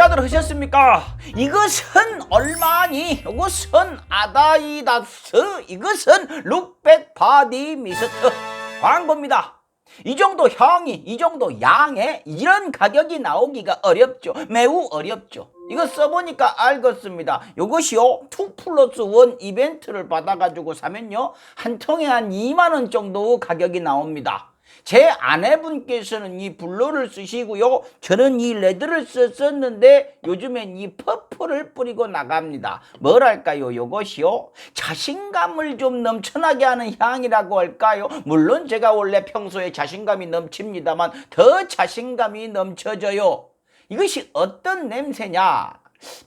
다들 하셨습니까? 이것은 얼마니? 이것은 아다이다스, 이것은 룩백 바디 미스트 광고입니다. 이 정도 향이, 이 정도 양에 이런 가격이 나오기가 어렵죠. 매우 어렵죠. 이거 써보니까 알겠습니다. 이것이요 2+1 이벤트를 받아가지고 사면요 한 통에 한 2만원 정도 가격이 나옵니다. 제 아내분께서는 이 블루를 쓰시고요, 저는 이 레드를 썼는데 요즘엔 이 퍼플을 뿌리고 나갑니다. 뭐랄까요, 요것이요 자신감을 좀 넘쳐나게 하는 향이라고 할까요? 물론 제가 원래 평소에 자신감이 넘칩니다만 더 자신감이 넘쳐져요. 이것이 어떤 냄새냐?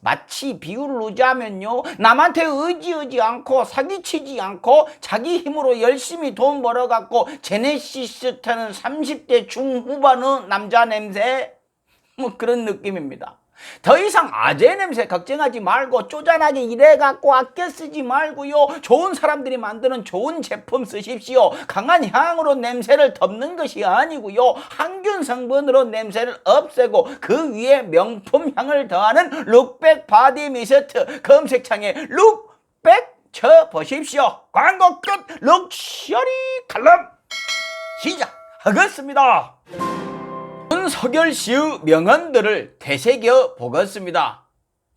마치 비유를 하자면요, 남한테 의지하지 않고 사기치지 않고 자기 힘으로 열심히 돈 벌어갖고 제네시스 타는 30대 중후반의 남자 냄새, 뭐 그런 느낌입니다. 더 이상 아재 냄새 걱정하지 말고 쪼잔하게 일해갖고 아껴 쓰지 말고요, 좋은 사람들이 만드는 좋은 제품 쓰십시오. 강한 향으로 냄새를 덮는 것이 아니고요, 항균 성분으로 냄새를 없애고 그 위에 명품 향을 더하는 룩백 바디 미스트, 검색창에 룩백 쳐보십시오. 광고 끝. 럭셔리 칼럼 시작하겠습니다. 윤석열 씨의 명언들을 되새겨 보겠습니다.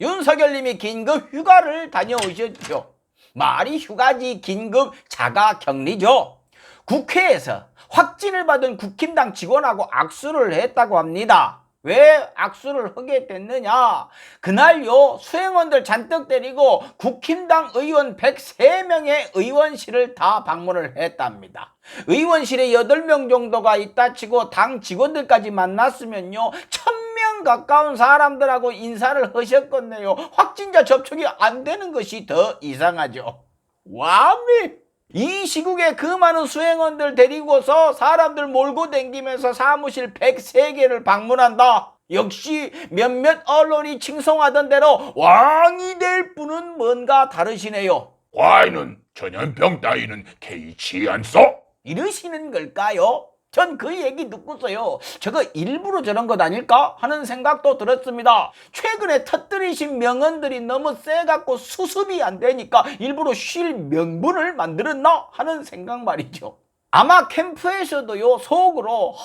윤석열님이 긴급 휴가를 다녀오셨죠. 말이 휴가지 긴급 자가격리죠. 국회에서 확진을 받은 국힘당 직원하고 악수를 했다고 합니다. 왜 악수를 하게 됐느냐? 그날요 수행원들 잔뜩 데리고 국힘당 의원 103명의 의원실을 다 방문을 했답니다. 의원실에 8명 정도가 있다 치고 당 직원들까지 만났으면요 1000명 가까운 사람들하고 인사를 하셨겠네요. 확진자 접촉이 안 되는 것이 더 이상하죠. 와미! 이 시국에 그 많은 수행원들 데리고서 사람들 몰고 댕기면서 사무실 103개를 방문한다. 역시 몇몇 언론이 칭송하던 대로 왕이 될 분은 뭔가 다르시네요. 와인은 전염병 따위는 개의치 않소? 이러시는 걸까요? 전 그 얘기 듣고서요, 저거 일부러 저런 것 아닐까 하는 생각도 들었습니다. 최근에 터뜨리신 명언들이 너무 세갖고 수습이 안 되니까 일부러 쉴 명분을 만들었나 하는 생각 말이죠. 아마 캠프에서도요 속으로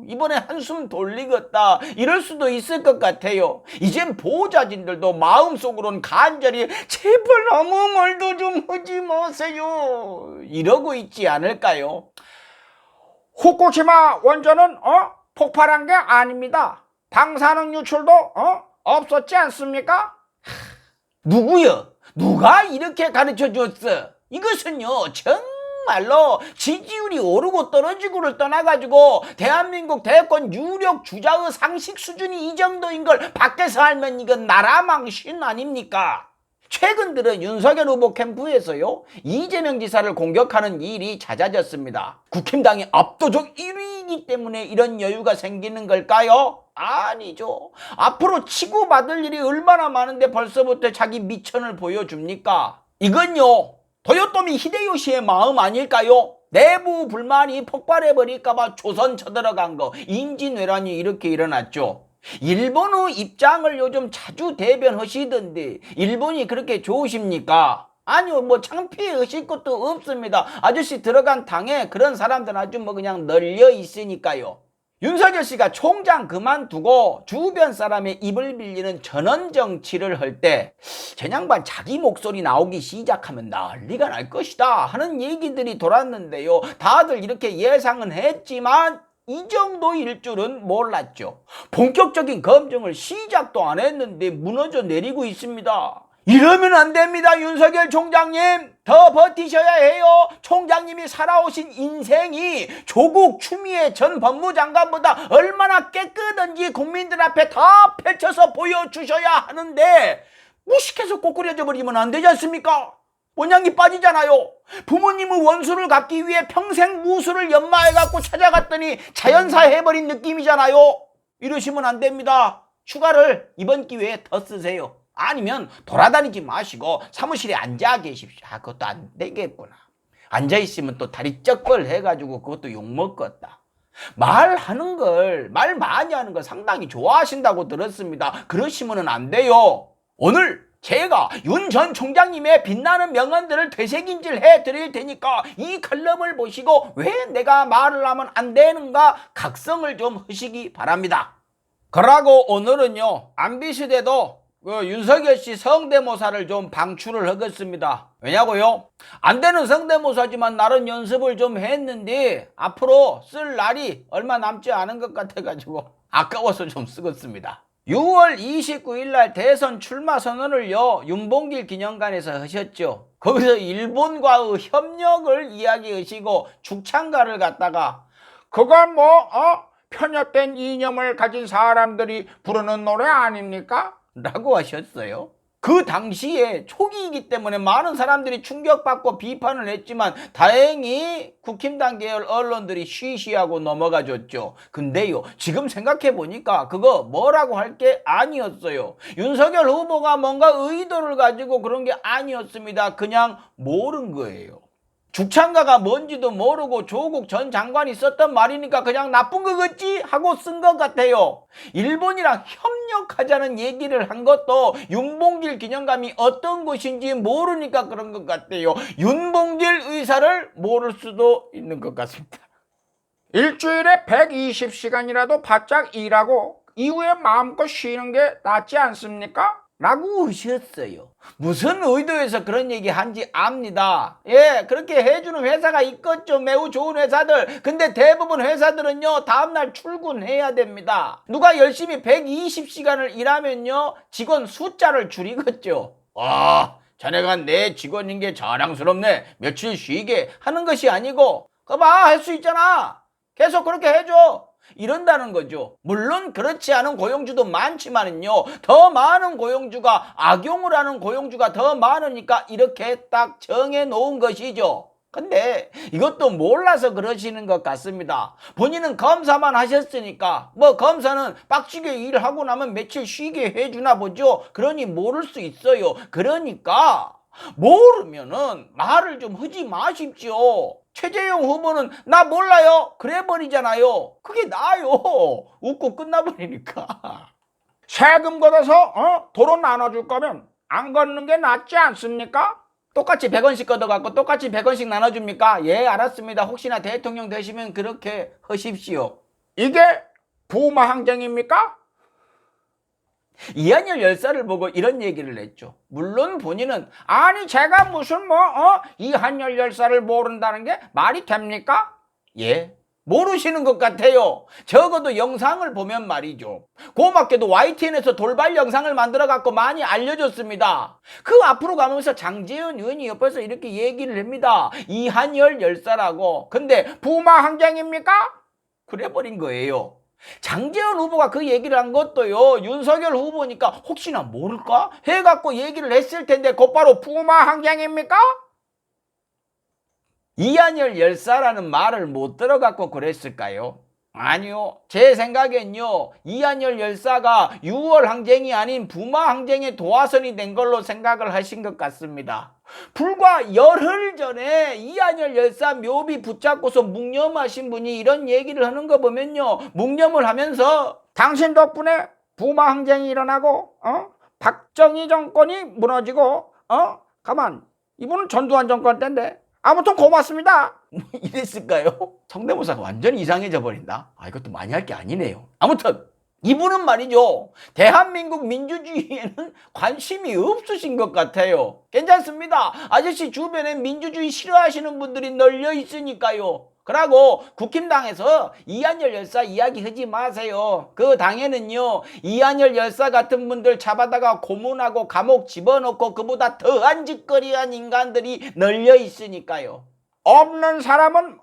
이번에 한숨 돌리겠다 이럴 수도 있을 것 같아요. 이젠 보호자진들도 마음속으론 간절히 제발 아무 말도 좀 하지 마세요 이러고 있지 않을까요? 후쿠시마 원전은 폭발한 게 아닙니다. 방사능 유출도 없었지 않습니까? 누구요? 누가 이렇게 가르쳐 줬어? 이것은요 정말로 지지율이 오르고 떨어지고를 떠나가지고 대한민국 대권 유력 주자의 상식 수준이 이 정도인 걸 밖에서 알면 이건 나라 망신 아닙니까? 최근 들어 윤석열 후보 캠프에서요 이재명 지사를 공격하는 일이 잦아졌습니다. 국힘당이 압도적 1위이기 때문에 이런 여유가 생기는 걸까요? 아니죠. 앞으로 치고받을 일이 얼마나 많은데 벌써부터 자기 미천을 보여줍니까? 이건요 도요토미 히데요시의 마음 아닐까요? 내부 불만이 폭발해버릴까봐 조선 쳐들어간 거, 임진왜란이 이렇게 일어났죠. 일본의 입장을 요즘 자주 대변하시던데 일본이 그렇게 좋으십니까? 아니요, 뭐 창피하실 것도 없습니다. 아저씨 들어간 당에 그런 사람들은 아주 뭐 그냥 널려 있으니까요. 윤석열 씨가 총장 그만두고 주변 사람의 입을 빌리는 전원 정치를 할 때 저 자기 목소리 나오기 시작하면 난리가 날 것이다 하는 얘기들이 돌았는데요. 다들 이렇게 예상은 했지만 이 정도일 줄은 몰랐죠. 본격적인 검증을 시작도 안 했는데 무너져 내리고 있습니다. 이러면 안 됩니다. 윤석열 총장님 더 버티셔야 해요. 총장님이 살아오신 인생이 조국 추미애 전 법무장관보다 얼마나 깨끗한지 국민들 앞에 다 펼쳐서 보여주셔야 하는데 무식해서 꼬꾸려져 버리면 안 되지 않습니까? 원양이 빠지잖아요. 부모님의 원수를 갚기 위해 평생 무술을 연마해갖고 찾아갔더니 자연사 해버린 느낌이잖아요. 이러시면 안 됩니다. 휴가를 이번 기회에 더 쓰세요. 아니면 돌아다니지 마시고 사무실에 앉아 계십시오. 그것도 안 되겠구나. 앉아있으면 또 다리 쩍벌 해가지고 그것도 욕먹겠다. 말하는 걸, 말 많이 하는 걸 상당히 좋아하신다고 들었습니다. 그러시면 안 돼요. 오늘 제가 윤 전 총장님의 빛나는 명언들을 되새김질 해드릴 테니까 이 칼럼을 보시고 왜 내가 말을 하면 안 되는가 각성을 좀 하시기 바랍니다. 그러고 오늘은요, 안비시대도 윤석열 씨 성대모사를 좀 방출을 하겠습니다. 왜냐고요? 안 되는 성대모사지만 나름 연습을 좀 했는데 앞으로 쓸 날이 얼마 남지 않은 것 같아가지고 아까워서 좀 쓰겠습니다. 6월 29일 날 대선 출마 선언을요, 윤봉길 기념관에서 하셨죠. 거기서 일본과의 협력을 이야기하시고 죽창가를 갖다가 그건 편협된 이념을 가진 사람들이 부르는 노래 아닙니까? 라고 하셨어요. 그 당시에 초기이기 때문에 많은 사람들이 충격받고 비판을 했지만 다행히 국힘당 계열 언론들이 쉬쉬하고 넘어가 줬죠. 근데요, 지금 생각해 보니까 그거 뭐라고 할 게 아니었어요. 윤석열 후보가 뭔가 의도를 가지고 그런 게 아니었습니다. 그냥 모른 거예요. 죽창가가 뭔지도 모르고 조국 전 장관이 썼던 말이니까 그냥 나쁜 거겠지 하고 쓴 것 같아요. 일본이랑 협력하자는 얘기를 한 것도 윤봉길 기념관이 어떤 곳인지 모르니까 그런 것 같아요. 윤봉길 의사를 모를 수도 있는 것 같습니다. 일주일에 120시간이라도 바짝 일하고 이후에 마음껏 쉬는 게 낫지 않습니까? 라고 하셨어요. 무슨 의도에서 그런 얘기 한지 압니다. 예, 그렇게 해주는 회사가 있겠죠. 매우 좋은 회사들. 근데 대부분 회사들은요, 다음날 출근해야 됩니다. 누가 열심히 120시간을 일하면요, 직원 숫자를 줄이겠죠. 자네가 내 직원인 게 자랑스럽네. 며칠 쉬게 하는 것이 아니고, 그봐, 할 수 있잖아. 계속 그렇게 해줘. 이런다는 거죠. 물론 그렇지 않은 고용주도 많지만은요, 더 많은 고용주가 악용을 하는 고용주가 더 많으니까 이렇게 딱 정해 놓은 것이죠. 근데 이것도 몰라서 그러시는 것 같습니다. 본인은 검사만 하셨으니까 검사는 빡시게 일하고 나면 며칠 쉬게 해주나 보죠. 그러니 모를 수 있어요. 그러니까 모르면은 말을 좀 하지 마십시오. 최재형 후보는 나 몰라요 그래 버리잖아요. 그게 나아요. 웃고 끝나버리니까. 세금 걷어서 도로 나눠줄 거면 안 걷는 게 낫지 않습니까? 똑같이 100원씩 걷어갖고 똑같이 100원씩 나눠줍니까? 예, 알았습니다. 혹시나 대통령 되시면 그렇게 하십시오. 이게 부마항쟁입니까? 이한열 열사를 보고 이런 얘기를 했죠. 물론 본인은 아니 제가 무슨 이한열 열사를 모른다는 게 말이 됩니까? 예, 모르시는 것 같아요. 적어도 영상을 보면 말이죠. 고맙게도 YTN에서 돌발 영상을 만들어 갖고 많이 알려줬습니다. 그 앞으로 가면서 장제원 의원이 옆에서 이렇게 얘기를 합니다. 이한열 열사라고. 근데 부마항쟁입니까? 그래 버린 거예요. 장제원 후보가 그 얘기를 한 것도요, 윤석열 후보니까 혹시나 모를까 해갖고 얘기를 했을 텐데 곧바로 부마항쟁입니까? 이한열 열사라는 말을 못 들어갖고 그랬을까요? 아니요. 제 생각엔요, 이한열 열사가 6월 항쟁이 아닌 부마 항쟁의 도화선이 된 걸로 생각을 하신 것 같습니다. 불과 열흘 전에 이한열 열사 묘비 붙잡고서 묵념하신 분이 이런 얘기를 하는 거 보면요, 묵념을 하면서 당신 덕분에 부마항쟁이 일어나고 박정희 정권이 무너지고 가만 이분은 전두환 정권 때인데 아무튼 고맙습니다. 이랬을까요? 성대모사가 완전히 이상해져 버린다. 이것도 많이 할 게 아니네요. 아무튼 이분은 말이죠, 대한민국 민주주의에는 관심이 없으신 것 같아요. 괜찮습니다. 아저씨 주변에 민주주의 싫어하시는 분들이 널려 있으니까요. 그러고 국힘당에서 이한열 열사 이야기 하지 마세요. 그 당에는요, 이한열 열사 같은 분들 잡아다가 고문하고 감옥 집어넣고 그보다 더한 짓거리한 인간들이 널려 있으니까요. 없는 사람은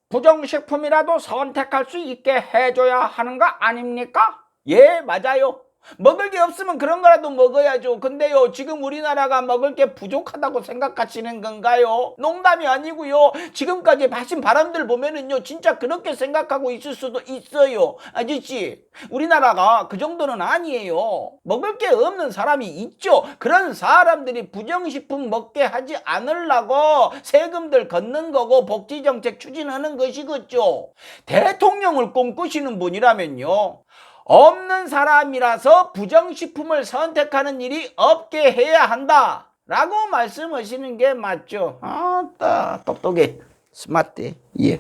부정식품이라도 선택할 수 있게 해줘야 하는 거 아닙니까? 예, 맞아요. 먹을 게 없으면 그런 거라도 먹어야죠. 근데요, 지금 우리나라가 먹을 게 부족하다고 생각하시는 건가요? 농담이 아니고요. 지금까지 하신 발언들 보면은요, 진짜 그렇게 생각하고 있을 수도 있어요. 아저씨, 우리나라가 그 정도는 아니에요. 먹을 게 없는 사람이 있죠. 그런 사람들이 부정식품 먹게 하지 않으려고 세금들 걷는 거고 복지정책 추진하는 것이겠죠. 대통령을 꿈꾸시는 분이라면요, 없는 사람이라서 부정식품을 선택하는 일이 없게 해야 한다 라고 말씀하시는 게 맞죠. 아따 똑똑해, 스마트. 예.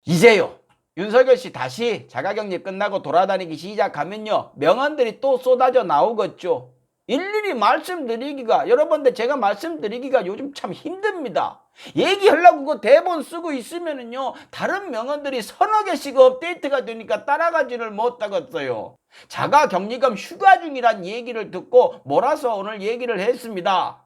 이제요, 윤석열 씨 다시 자가격리 끝나고 돌아다니기 시작하면요, 명언들이 또 쏟아져 나오겠죠. 일일이 말씀드리기가, 여러분들 제가 말씀드리기가 요즘 참 힘듭니다. 얘기하려고 그 대본 쓰고 있으면은요, 다른 명언들이 서너 개씩 업데이트가 되니까 따라가지를 못하겠어요. 자가격리금 휴가 중이란 얘기를 듣고 몰아서 오늘 얘기를 했습니다.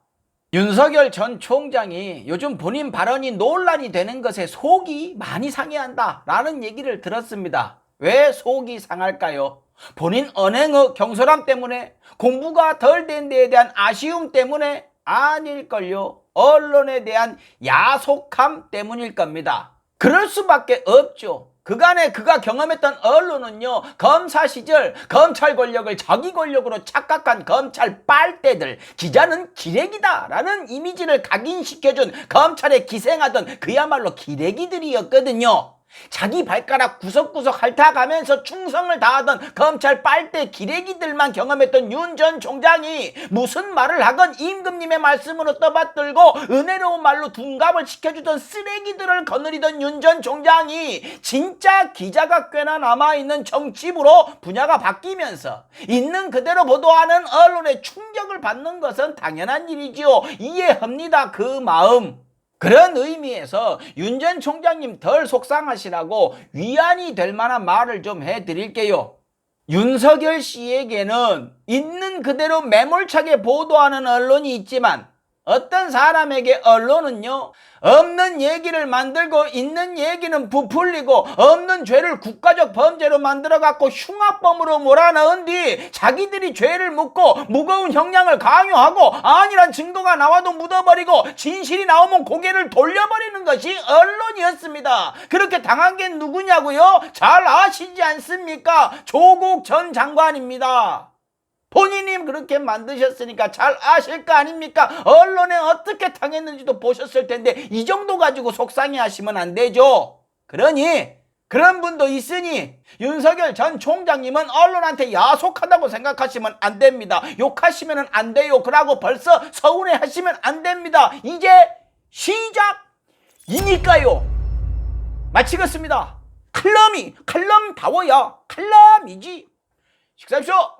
윤석열 전 총장이 요즘 본인 발언이 논란이 되는 것에 속이 많이 상해한다 라는 얘기를 들었습니다. 왜 속이 상할까요? 본인 언행의 경솔함 때문에, 공부가 덜 된 데에 대한 아쉬움 때문에? 아닐걸요. 언론에 대한 야속함 때문일 겁니다. 그럴 수밖에 없죠. 그간에 그가 경험했던 언론은요, 검사 시절 검찰 권력을 자기 권력으로 착각한 검찰 빨대들, 기자는 기레기다 라는 이미지를 각인시켜준 검찰에 기생하던 그야말로 기레기들이었거든요. 자기 발가락 구석구석 핥아가면서 충성을 다하던 검찰 빨대 기레기들만 경험했던 윤 전 총장이 무슨 말을 하건 임금님의 말씀으로 떠받들고 은혜로운 말로 둔갑을 시켜주던 쓰레기들을 거느리던 윤 전 총장이 진짜 기자가 꽤나 남아있는 정치부로 분야가 바뀌면서 있는 그대로 보도하는 언론에 충격을 받는 것은 당연한 일이지요. 이해합니다, 그 마음. 그런 의미에서 윤 전 총장님 덜 속상하시라고 위안이 될 만한 말을 좀 해드릴게요. 윤석열 씨에게는 있는 그대로 매몰차게 보도하는 언론이 있지만, 어떤 사람에게 언론은요, 없는 얘기를 만들고 있는 얘기는 부풀리고 없는 죄를 국가적 범죄로 만들어갖고 흉악범으로 몰아넣은 뒤 자기들이 죄를 묻고 무거운 형량을 강요하고 아니란 증거가 나와도 묻어버리고 진실이 나오면 고개를 돌려버리는 것이 언론이었습니다. 그렇게 당한 게 누구냐고요? 잘 아시지 않습니까? 조국 전 장관입니다. 본인이 그렇게 만드셨으니까 잘 아실 거 아닙니까? 언론에 어떻게 당했는지도 보셨을 텐데 이 정도 가지고 속상해 하시면 안 되죠. 그러니 그런 분도 있으니 윤석열 전 총장님은 언론한테 야속하다고 생각하시면 안 됩니다. 욕하시면 안 돼요. 그러고 벌써 서운해 하시면 안 됩니다. 이제 시작이니까요. 마치겠습니다. 칼럼다워야 칼럼이지. 식사하십시오.